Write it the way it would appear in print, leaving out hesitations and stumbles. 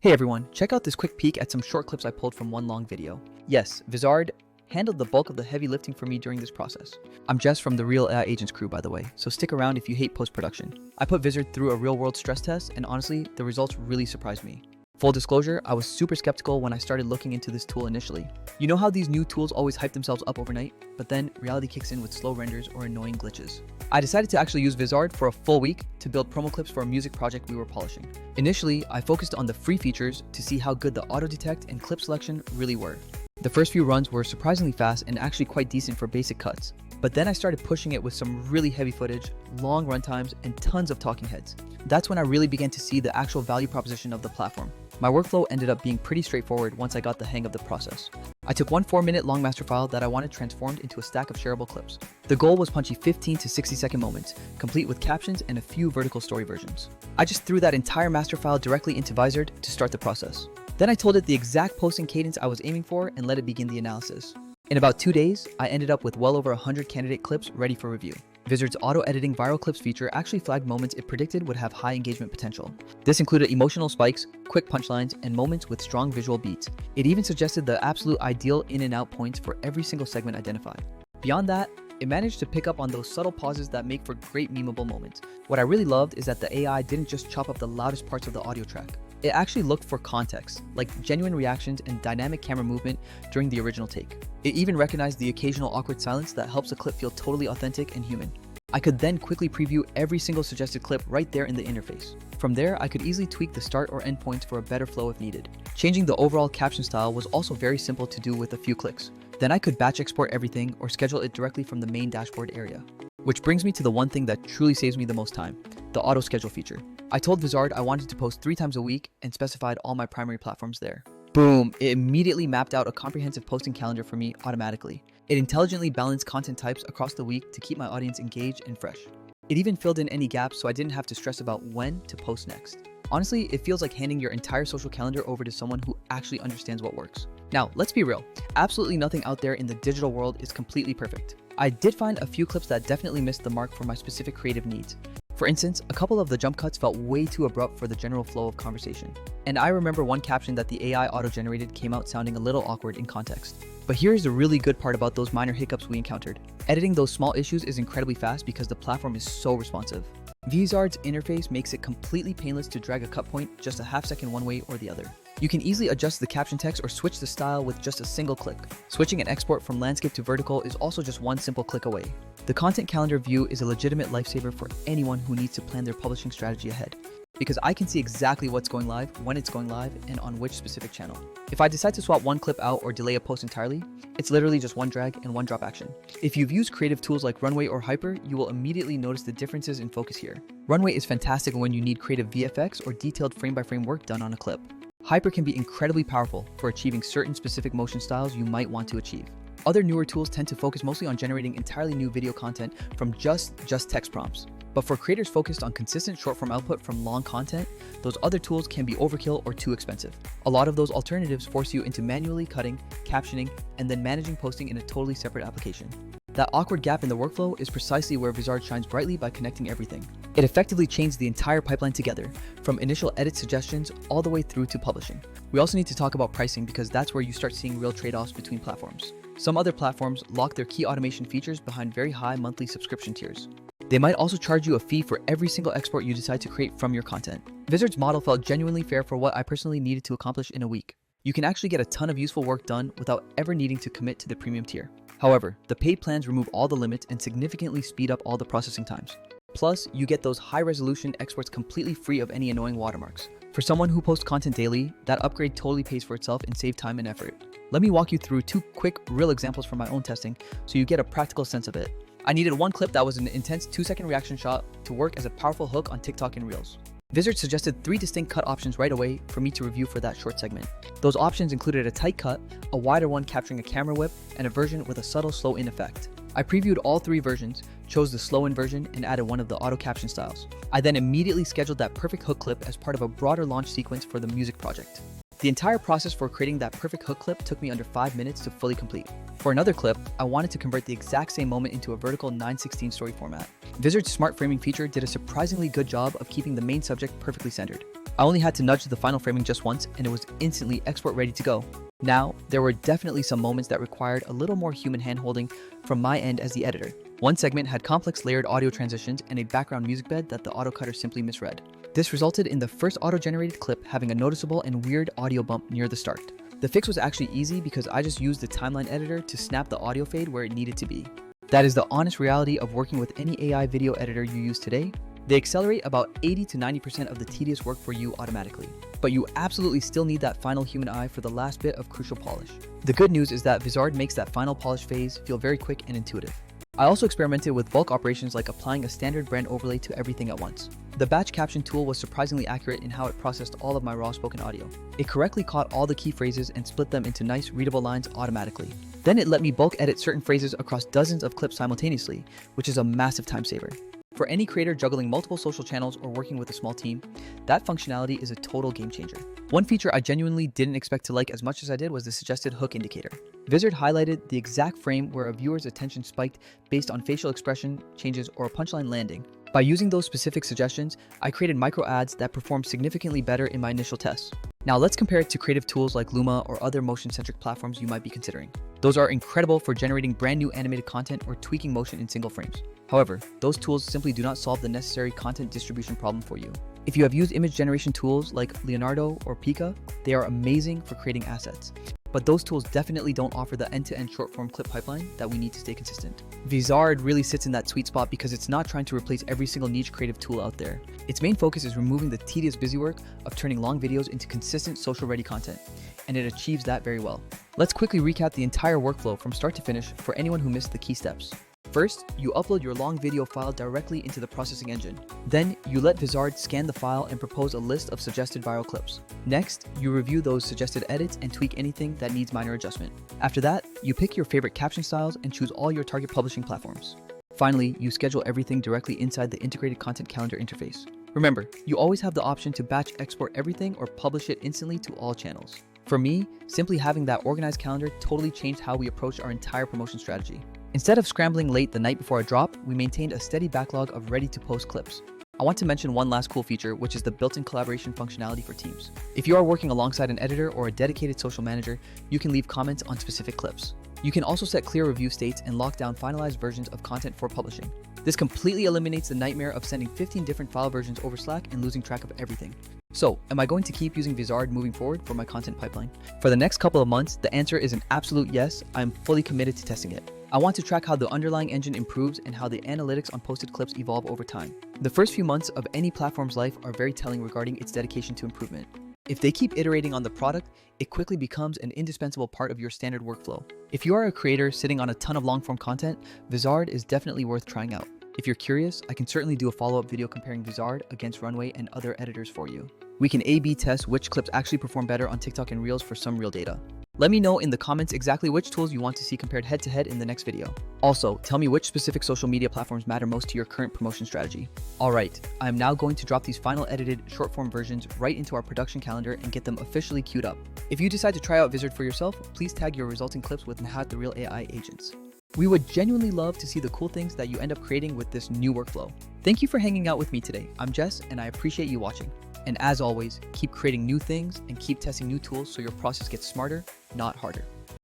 Hey everyone, check out this quick peek at some short clips I pulled from one long video. Yes, Vizard handled the bulk of the heavy lifting for me during this process. I'm Jess from the Real AI Agents crew, by the way, so stick around if you hate post-production. I put Vizard through a real-world stress test, and honestly, the results really surprised me. Full disclosure, I was super skeptical when I started looking into this tool initially. You know how these new tools always hype themselves up overnight, but then reality kicks in with slow renders or annoying glitches. I decided to actually use Vizard for a full week to build promo clips for a music project we were polishing. Initially, I focused on the free features to see how good the auto detect and clip selection really were. The first few runs were surprisingly fast and actually quite decent for basic cuts. But then I started pushing it with some really heavy footage, long runtimes, and tons of talking heads. That's when I really began to see the actual value proposition of the platform. My workflow ended up being pretty straightforward once I got the hang of the process. I took one 4-minute long master file that I wanted transformed into a stack of shareable clips. The goal was punchy 15 to 60 second moments, complete with captions and a few vertical story versions. I just threw that entire master file directly into Vizard to start the process. Then I told it the exact posting cadence I was aiming for and let it begin the analysis. In about 2 days, I ended up with well over 100 candidate clips ready for review. Vizard's auto-editing viral clips feature actually flagged moments it predicted would have high engagement potential. This included emotional spikes, quick punchlines, and moments with strong visual beats. It even suggested the absolute ideal in and out points for every single segment identified. Beyond that, it managed to pick up on those subtle pauses that make for great memeable moments. What I really loved is that the AI didn't just chop up the loudest parts of the audio track. It actually looked for context, like genuine reactions and dynamic camera movement during the original take. It even recognized the occasional awkward silence that helps a clip feel totally authentic and human. I could then quickly preview every single suggested clip right there in the interface. From there, I could easily tweak the start or end points for a better flow if needed. Changing the overall caption style was also very simple to do with a few clicks. Then I could batch export everything or schedule it directly from the main dashboard area. Which brings me to the one thing that truly saves me the most time, the auto schedule feature. I told Vizard I wanted to post 3 times a week and specified all my primary platforms there. Boom, it immediately mapped out a comprehensive posting calendar for me automatically. It intelligently balanced content types across the week to keep my audience engaged and fresh. It even filled in any gaps so I didn't have to stress about when to post next. Honestly, it feels like handing your entire social calendar over to someone who actually understands what works. Now, let's be real. Absolutely nothing out there in the digital world is completely perfect. I did find a few clips that definitely missed the mark for my specific creative needs. For instance, a couple of the jump cuts felt way too abrupt for the general flow of conversation. And I remember one caption that the AI auto-generated came out sounding a little awkward in context. But here's the really good part about those minor hiccups we encountered. Editing those small issues is incredibly fast because the platform is so responsive. Vizard's interface makes it completely painless to drag a cut point just a half second one way or the other. You can easily adjust the caption text or switch the style with just a single click. Switching an export from landscape to vertical is also just one simple click away. The content calendar view is a legitimate lifesaver for anyone who needs to plan their publishing strategy ahead, because I can see exactly what's going live, when it's going live, and on which specific channel. If I decide to swap one clip out or delay a post entirely, it's literally just one drag and one drop action. If you've used creative tools like Runway or Hyper, you will immediately notice the differences in focus here. Runway is fantastic when you need creative VFX or detailed frame-by-frame work done on a clip. Hyper can be incredibly powerful for achieving certain specific motion styles you might want to achieve. Other newer tools tend to focus mostly on generating entirely new video content from just text prompts. But for creators focused on consistent short-form output from long content, those other tools can be overkill or too expensive. A lot of those alternatives force you into manually cutting, captioning, and then managing posting in a totally separate application. That awkward gap in the workflow is precisely where Vizard shines brightly by connecting everything. It effectively chains the entire pipeline together, from initial edit suggestions all the way through to publishing. We also need to talk about pricing because that's where you start seeing real trade-offs between platforms. Some other platforms lock their key automation features behind very high monthly subscription tiers. They might also charge you a fee for every single export you decide to create from your content. Vizard's model felt genuinely fair for what I personally needed to accomplish in a week. You can actually get a ton of useful work done without ever needing to commit to the premium tier. However, the paid plans remove all the limits and significantly speed up all the processing times. Plus, you get those high-resolution exports completely free of any annoying watermarks. For someone who posts content daily, that upgrade totally pays for itself and saves time and effort. Let me walk you through 2 quick, real examples from my own testing so you get a practical sense of it. I needed one clip that was an intense 2-second reaction shot to work as a powerful hook on TikTok and Reels. Vizard suggested 3 distinct cut options right away for me to review for that short segment. Those options included a tight cut, a wider one capturing a camera whip, and a version with a subtle slow-in effect. I previewed all 3 versions, chose the slow-in version, and added one of the auto caption styles. I then immediately scheduled that perfect hook clip as part of a broader launch sequence for the music project. The entire process for creating that perfect hook clip took me under 5 minutes to fully complete. For another clip, I wanted to convert the exact same moment into a vertical 9:16 story format. Vizard's smart framing feature did a surprisingly good job of keeping the main subject perfectly centered. I only had to nudge the final framing just once and it was instantly export ready to go. Now, there were definitely some moments that required a little more human handholding from my end as the editor. One segment had complex layered audio transitions and a background music bed that the autocutter simply misread. This resulted in the first auto-generated clip having a noticeable and weird audio bump near the start. The fix was actually easy because I just used the timeline editor to snap the audio fade where it needed to be. That is the honest reality of working with any AI video editor you use today. They accelerate about 80 to 90% of the tedious work for you automatically. But you absolutely still need that final human eye for the last bit of crucial polish. The good news is that Vizard makes that final polish phase feel very quick and intuitive. I also experimented with bulk operations like applying a standard brand overlay to everything at once. The batch caption tool was surprisingly accurate in how it processed all of my raw spoken audio. It correctly caught all the key phrases and split them into nice readable lines automatically. Then it let me bulk edit certain phrases across dozens of clips simultaneously, which is a massive time saver. For any creator juggling multiple social channels or working with a small team, that functionality is a total game changer. One feature I genuinely didn't expect to like as much as I did was the suggested hook indicator. Vizard highlighted the exact frame where a viewer's attention spiked based on facial expression changes or a punchline landing. By using those specific suggestions, I created micro ads that performed significantly better in my initial tests. Now let's compare it to creative tools like Luma or other motion-centric platforms you might be considering. Those are incredible for generating brand new animated content or tweaking motion in single frames. However, those tools simply do not solve the necessary content distribution problem for you. If you have used image generation tools like Leonardo or Pika, they are amazing for creating assets. But those tools definitely don't offer the end-to-end short-form clip pipeline that we need to stay consistent. Vizard really sits in that sweet spot because it's not trying to replace every single niche creative tool out there. Its main focus is removing the tedious busy work of turning long videos into consistent social-ready content, and it achieves that very well. Let's quickly recap the entire workflow from start to finish for anyone who missed the key steps. First, you upload your long video file directly into the processing engine. Then, you let Vizard scan the file and propose a list of suggested viral clips. Next, you review those suggested edits and tweak anything that needs minor adjustment. After that, you pick your favorite caption styles and choose all your target publishing platforms. Finally, you schedule everything directly inside the integrated content calendar interface. Remember, you always have the option to batch export everything or publish it instantly to all channels. For me, simply having that organized calendar totally changed how we approach our entire promotion strategy. Instead of scrambling late the night before a drop, we maintained a steady backlog of ready-to-post clips. I want to mention one last cool feature, which is the built-in collaboration functionality for teams. If you are working alongside an editor or a dedicated social manager, you can leave comments on specific clips. You can also set clear review states and lock down finalized versions of content for publishing. This completely eliminates the nightmare of sending 15 different file versions over Slack and losing track of everything. So, am I going to keep using Vizard moving forward for my content pipeline? For the next couple of months, the answer is an absolute yes. I'm fully committed to testing it. I want to track how the underlying engine improves and how the analytics on posted clips evolve over time. The first few months of any platform's life are very telling regarding its dedication to improvement. If they keep iterating on the product, it quickly becomes an indispensable part of your standard workflow. If you are a creator sitting on a ton of long-form content, Vizard is definitely worth trying out. If you're curious, I can certainly do a follow-up video comparing Vizard against Runway and other editors for you. We can A/B test which clips actually perform better on TikTok and Reels for some real data. Let me know in the comments exactly which tools you want to see compared head-to-head in the next video. Also, tell me which specific social media platforms matter most to your current promotion strategy. Alright, I am now going to drop these final edited short-form versions right into our production calendar and get them officially queued up. If you decide to try out Vizard for yourself, please tag your resulting clips with the Real AI agents. We would genuinely love to see the cool things that you end up creating with this new workflow. Thank you for hanging out with me today. I'm Jess, and I appreciate you watching. And as always, keep creating new things and keep testing new tools so your process gets smarter, not harder.